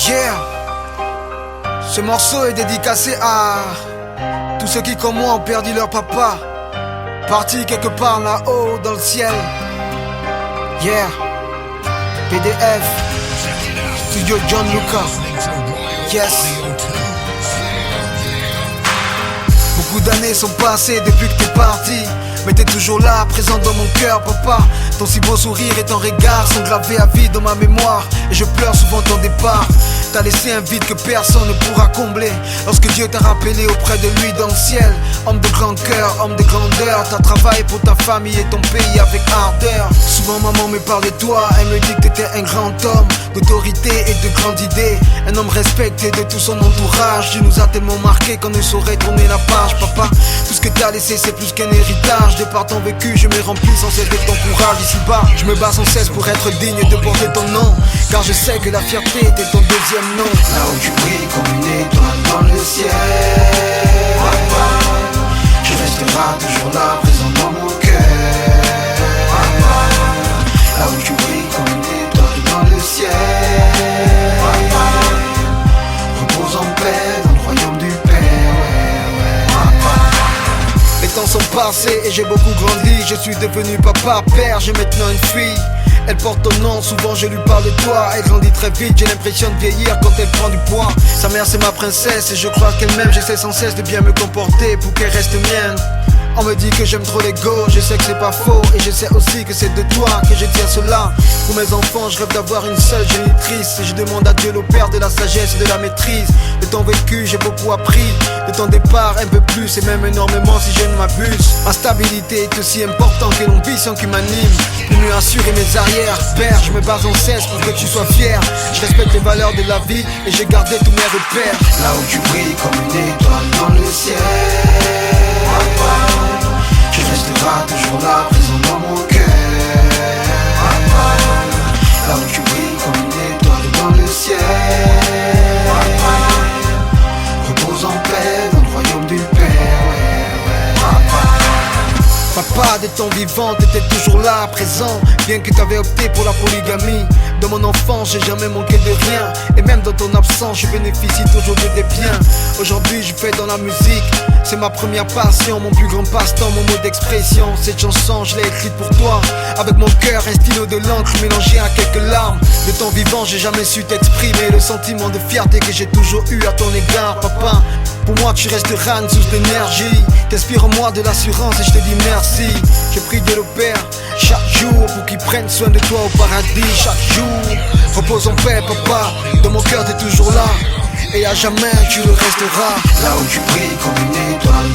Yeah. Ce morceau est dédicacé à tous ceux qui comme moi ont perdu leur papa, parti quelque part là-haut dans le ciel. Yeah. PDF Studio John Lucas. Yes. Beaucoup d'années sont passées depuis que t'es parti, mais t'es toujours là, présent dans mon cœur, papa. Ton si beau sourire et ton regard sont gravés à vie dans ma mémoire, et je pleure souvent ton départ. T'as laissé un vide que personne ne pourra combler. Lorsque Dieu t'a rappelé auprès de lui dans le ciel, homme de grand cœur, homme de grandeur, t'as travaillé pour ta famille et ton pays avec ardeur. Souvent maman me parle de toi, elle me dit que t'étais un grand homme d'autorité et de grandes idées, un homme respecté de tout son entourage. Tu nous as tellement marqué qu'on ne saurait tourner la page, papa. Tout ce que t'as laissé c'est plus qu'un héritage. De par ton vécu je me remplis sans cesse de ton courage. Ici-bas je me bats sans cesse pour être digne de porter ton nom, car je sais que la fierté était ton deuxième nom. Là où tu brilles comme une étoile dans le ciel, tu resteras toujours là, présent dans mon cœur. Là où tu brilles comme une étoile dans le ciel, repose en paix dans le royaume du Père. Les temps sont passés et j'ai beaucoup grandi. Je suis devenu papa, père, j'ai maintenant une fille. Elle porte ton nom, souvent je lui parle de toi. Elle grandit très vite, j'ai l'impression de vieillir quand elle prend du poids. Sa mère c'est ma princesse et je crois qu'elle m'aime. J'essaie sans cesse de bien me comporter pour qu'elle reste mienne. On me dit que j'aime trop l'ego, je sais que c'est pas faux. Et je sais aussi que c'est de toi que je tiens cela. Pour mes enfants je rêve d'avoir une seule génitrice, et je demande à Dieu le Père de la sagesse et de la maîtrise. De ton vécu j'ai beaucoup appris, de ton départ un peu plus, et même énormément si je ne m'abuse. Ma stabilité est aussi importante que l'ambition qui m'anime, pour mieux assurer mes arrières. Père, je me bats sans cesse pour que tu sois fier. Je respecte les valeurs de la vie et j'ai gardé tous mes repères. Là où tu brilles comme une étoile dans le ciel, tu resteras toujours là, présent dans mon cœur. Là où tu brilles comme une étoile dans le ciel, repose en paix dans le royaume du Père. Papa, de ton vivant, t'étais toujours là, présent. Bien que t'avais opté pour la polygamie, dans mon enfance, j'ai jamais manqué de rien. Et même dans ton absence, je bénéficie toujours de tes biens. Aujourd'hui, je fais dans la musique, c'est ma première passion, mon plus grand passe-temps, mon mot d'expression. Cette chanson, je l'ai écrite pour toi, avec mon cœur, un stylo de l'encre mélangé à quelques larmes. De ton vivant, j'ai jamais su t'exprimer le sentiment de fierté que j'ai toujours eu à ton égard, papa. Pour moi, tu resteras une source d'énergie. T'inspires en moi de l'assurance et je te dis merci. Je prie Dieu le Père chaque jour pour qu'il prenne soin de toi au paradis. Chaque jour, repose en paix, papa. Dans mon cœur, t'es toujours là, et à jamais tu le resteras. Là où tu brilles comme une étoile